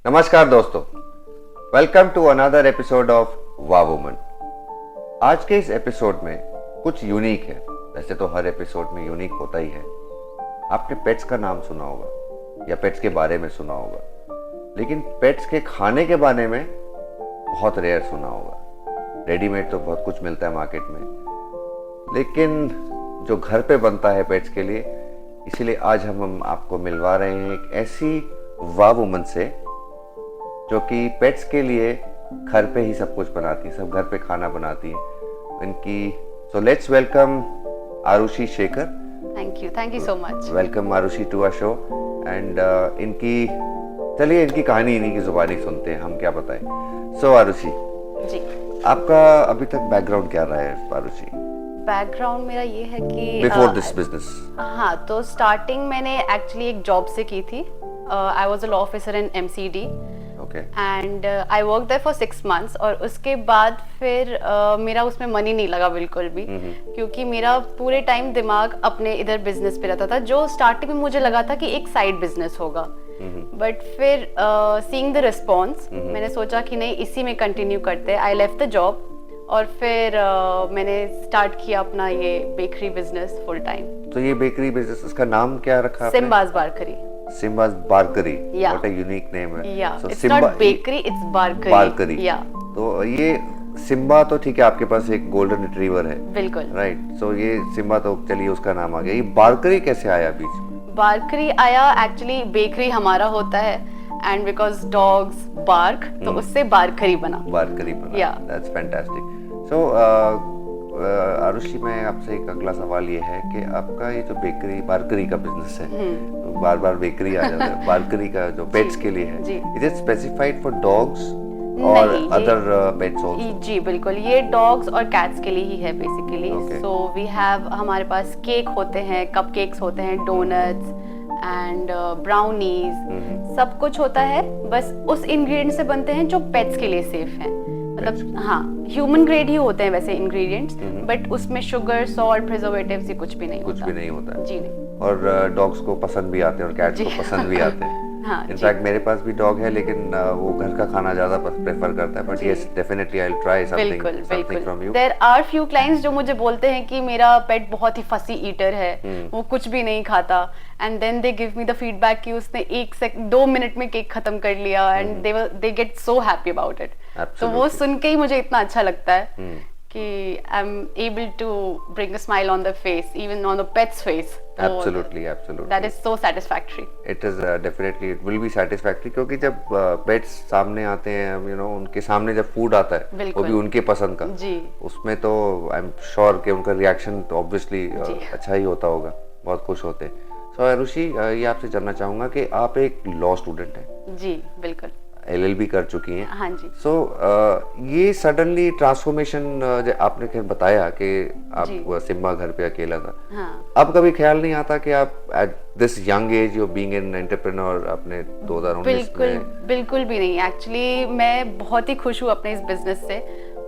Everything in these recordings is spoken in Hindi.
नमस्कार दोस्तों, welcome to another episode of Wah woman. आज के इस एपिसोड में कुछ यूनिक है। वैसे तो हर एपिसोड में यूनिक होता ही है। आपने पेट्स का नाम सुना होगा या पेट्स के बारे में सुना होगा, लेकिन पेट्स के खाने के बारे में बहुत रेयर सुना होगा। रेडीमेड तो बहुत कुछ मिलता है मार्केट में, लेकिन जो घर पे बनता है पेट्स के लिए, इसीलिए आज हम आपको मिलवा रहे हैं एक ऐसी वाह वुमन से जो कि पेट्स के लिए घर पे ही सब कुछ बनाती है, सब घर पे खाना बनाती है इनकी। So let's welcome Aarushi Shekhar. Thank you so much. Welcome Aarushi to our show. And चलिए इनकी कहानी इन्हीं की जुबानी सुनते हैं, हम क्या बताएं। सो आरुषि जी, आपका अभी तक बैकग्राउंड क्या रहा है आरुषि? बैकग्राउंड मेरा ये है कि बिफोर दिस बिजनेस। हाँ, तो स्टार्टिंग मैंने एक्चुअली एक जॉब से की थी। I was a law officer in MCD and I work there for 6 months। और उसके बाद फिर मेरा उसमें मनी नहीं लगा बिल्कुल भी, क्योंकि मेरा पूरे टाइम दिमाग अपने इधर बिजनेस पे रहता था, जो स्टार्टिंग में मुझे लगा था कि एक साइड बिजनेस होगा। बट फिर सीइंग द रिस्पॉन्स मैंने सोचा कि नहीं, इसी में कंटिन्यू करते। आई लेफ्ट द जॉब और फिर मैंने स्टार्ट किया अपना ये बेकरी बिजनेस फुल टाइम। तो ये बेकरी बिजनेस, इसका नाम क्या रखा आपने? सिम्बाज बारकरी। सिम्बाज बारकरी। Yeah. What a unique name है। Yeah, So it's not bakery, it's barkery. बारकरी। Yeah. तो ये सिम्बा तो ठीक है, आपके पास एक गोल्डन रिट्रीवर है। बिल्कुल। राइट। सो ये सिम्बा तो चलिए उसका नाम आ गया। ये बारकरी कैसे आया बीच में? बारकरी आया, एक्चुअली बेकरी हमारा होता है एंड बिकॉज डॉग्स बार्क, तो उससे बारकरी बना। बारकरी बना। Yeah. That's fantastic. So Arushi, मैं आपसे एक अगला सवाल ये है कि आपका ये जो बेकरी बारकरी का बिजनेस है, तो बार बार बेकरी आ जाता है, बारकरी का जो पेट्स के लिए है, is it specified for dogs और अदर पेट्स आल्सो? जी बिल्कुल, ये डॉग्स और कैट्स के लिए ही है बेसिकली। सो वी हैव, हमारे पास केक होते हैं, कप केक्स होते हैं, डोनट्स एंड ब्राउनीज, सब कुछ होता है। बस उस इंग्रेडिएंट से बनते हैं जो पेट्स के लिए सेफ है। मतलब हाँ, ह्यूमन ग्रेड ही होते हैं वैसे इंग्रेडिएंट्स, बट उसमें शुगर, सॉल्ट, प्रिजर्वेटिव्स, ये कुछ भी नहीं होता। जी नहीं। और डॉग्स को पसंद भी आते हैं और कैट्स को पसंद भी आते हैं। हाँ, इनफैक्ट मेरे पास भी डॉग है, लेकिन वो घर का खाना ज्यादा प्रेफर करता है। But yes, definitely I will try something from you. There are few clients जो मुझे बोलते हैं कि मेरा पेट बहुत ही फसी ईटर है, वो कुछ भी नहीं खाता, and then they give me the feedback कि उसने 2 मिनट में केक खत्म कर लिया, and they get so happy about it. तो वो सुन के ही मुझे इतना अच्छा लगता है कि I am able to bring a smile on the face, even on the pets face. Absolutely. That is so satisfactory. It is definitely, it will be satisfactory, क्योंकि जब पेट्स सामने आते हैं, उनके सामने जब फूड आता है, वो भी उनके पसंद का, उसमें तो आई एम श्योर कि उनका रिएक्शन तो ऑब्वियसली अच्छा ही होता होगा, बहुत खुश होते हैं। सो आरुषि, ये आपसे जानना चाहूंगा कि आप एक लॉ स्टूडेंट हैं। जी बिल्कुल। LLB कर चुकी हैं। हाँ जी। सो ये सडनली ट्रांसफॉर्मेशन, आपने खैर बताया कि आप सिम्बा घर पे अकेला था। हाँ। अब कभी ख्याल नहीं आता कि आप at this young age you being an entrepreneur अपने 2019 में? बिल्कुल भी नहीं। एक्चुअली मैं बहुत ही खुश हूँ अपने इस बिजनेस से,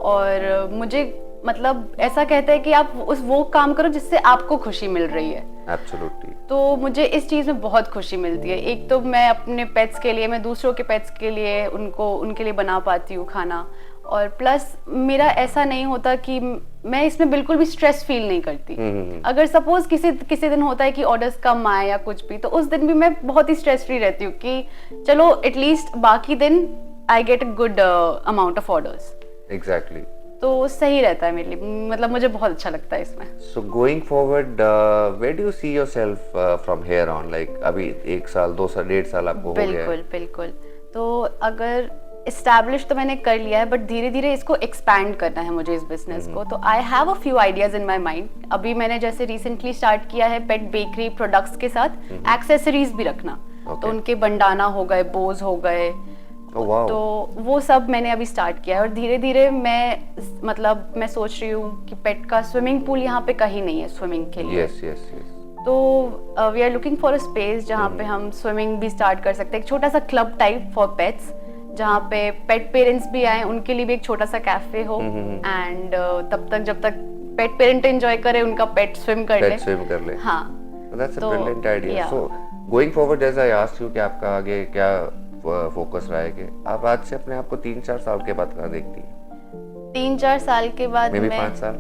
और मुझे मतलब ऐसा कहता है कि आप वो काम करो जिससे आपको खुशी मिल रही है। एब्सोल्युटली। तो मुझे इस चीज में बहुत खुशी मिलती है। एक तो मैं अपने पेट्स के लिए, मैं दूसरों के पेट्स के लिए उनके लिए बना पाती हूँ खाना, और प्लस मेरा ऐसा नहीं होता कि मैं इसमें बिल्कुल भी स्ट्रेस फील नहीं करती। अगर सपोज किसी दिन होता है कि ऑर्डर्स कम आए या कुछ भी, तो उस दिन भी मैं बहुत ही स्ट्रेस फ्री रहती हूँ कि चलो एटलीस्ट बाकी दिन I get a good amount of orders. Exactly. तो सही रहता है मेरे लिए, मतलब मुझे बहुत अच्छा लगता है इसमें। So going forward, where do you see yourself from here on? Like अभी 1 साल, 2 साल, 1.5 साल आपको हो गया है। बिल्कुल। तो अगर एस्टैब्लिश तो मैंने कर लिया है, बट धीरे धीरे इसको एक्सपैंड करना है मुझे, इस बिजनेस को। तो I have a few ideas in my mind. अभी मैंने जैसे रिसेंटली स्टार्ट किया है पेट बेकरी प्रोडक्ट्स के साथ एक्सेसरीज भी रखना। तो उनके बंडाना हो गए, बोज हो गए, तो वो सब मैंने अभी स्टार्ट किया है। और धीरे धीरे मैं सोच रही हूँ कि पेट का स्विमिंग पूल यहाँ पे कहीं नहीं है स्विमिंग के लिए। yes. तो we are looking for a space जहाँ पे हम स्विमिंग भी स्टार्ट कर सकते हैं, एक छोटा सा क्लब टाइप फॉर पेट्स, जहाँ पे पेट पेरेंट्स भी आए, उनके लिए भी एक छोटा सा कैफे हो, एंड तब तक जब तक पेट पेरेंट एंजॉय करे, उनका पेट स्विम कर ले। हाँ, that's a brilliant idea. So going forward, जैसा I asked you कि आपका आगे क्या फोकस रहा है कि आप आज से अपने आप को 3-4 साल के बाद कहाँ देखती हैं? 3-4 साल के बाद मे बी मैं 5 साल?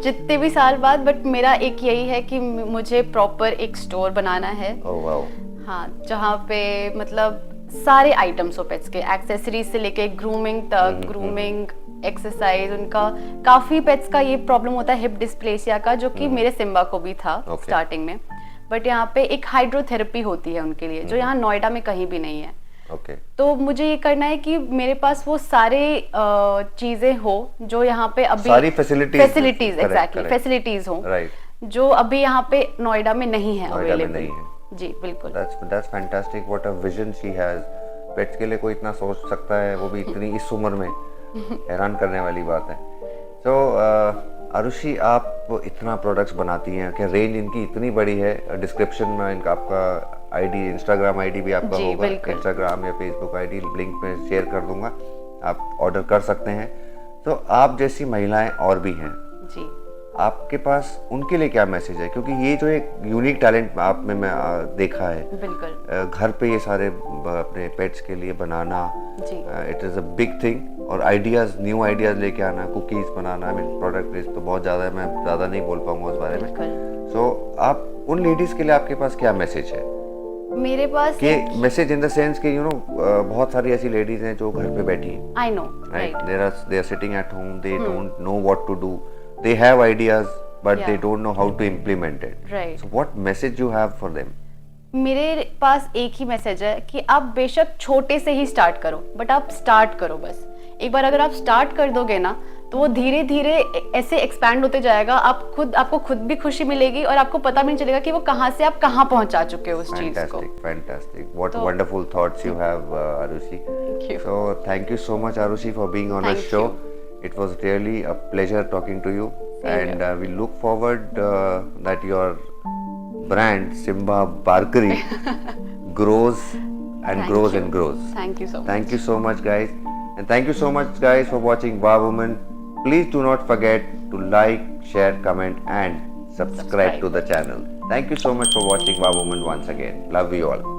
जितने भी साल बाद, बट मेरा एक यही है कि मुझे प्रॉपर एक स्टोर बनाना है। Oh wow. हाँ, जहाँ पे मतलब सारे आइटम्स हो पेट्स के, एक्सेसरीज से लेके ग्रूमिंग तक, ग्रूमिंग, एक्सरसाइज, उनका काफी पेट्स का ये प्रॉब्लम होता है हिप डिस्प्लेसिया का, जो कि मेरे सिम्बा को भी था स्टार्टिंग में। बट यहाँ पे एक हाइड्रोथेरेपी होती है उनके लिए, जो यहाँ नोएडा में कहीं भी नहीं है। तो मुझे ये करना है कि मेरे पास वो सारे चीजें हो जो यहाँ पे अभी सारी फैसिलिटीज एग्जैक्टली फैसिलिटीज हो, जो अभी यहाँ पे नोएडा में नहीं है अवेलेबल। जी बिल्कुल। That's fantastic. What a vision she has. Pets के लिए कोई इतना सोच सकता है, वो भी इतनी इस उम्र में, हैरान करने वाली बात है। तो आरुषि, आप इतना प्रोडक्ट्स बनाती हैं कि रेंज इनकी इतनी बड़ी है। डिस्क्रिप्शन में इनका आपका आईडी, इंस्टाग्राम आईडी भी आपका होगा, इंस्टाग्राम या फेसबुक आईडी लिंक में शेयर कर दूंगा, आप ऑर्डर कर सकते हैं। तो आप जैसी महिलाएं और भी हैं जी, आपके पास उनके लिए क्या मैसेज है? क्योंकि ये जो एक यूनिक टैलेंट आप में मैं देखा है, बिल्कुल घर पे ये सारे अपने पेट्स के लिए बनाना, it is a big thing. और आइडियाज़, न्यू आइडियाज़ लेके आना, कुकीज़ बनाना, आई मीन प्रोडक्ट लिस्ट तो बहुत ज़्यादा है, मैं ज़्यादा नहीं बोल पाऊंगा उस बारे में। सो आप उन लेडीज़ के लिए आपके पास क्या मैसेज है? मेरे पास कि मैसेज इन द सेंस कि बहुत सारी ऐसी लेडीज हैं जो घर पे बैठी हैं, I know, right, they are sitting at home, they don't know what to do, they have ideas but they don't know how to implement it, right? So what message you have for them? मेरे पास एक ही मैसेज है कि आप बेशक छोटे से ही स्टार्ट करो, बट आप स्टार्ट करो बस। एक बार अगर आप स्टार्ट कर दोगे ना, तो वो धीरे धीरे ऐसे एक्सपैंड होते जाएगा। आपको खुद भी खुशी मिलेगी और आपको पता भी नहीं चलेगा कि वो कहाँ से आप कहाँ पहुँचा चुके हो उस चीज को। Fantastic. What wonderful thoughts you have, Arushi. Thank you. So thank you so much, Arushi, for being on our show. It was really a pleasure talking to you. And we look forward that your brand Simba Barkery grows and grows and grows. Thank you so much. Thank you so much, guys. And thank you so much, guys, for watching Wow Woman. Please do not forget to like, share, comment and subscribe to the channel. Thank you so much for watching Wow Woman once again. Love you all.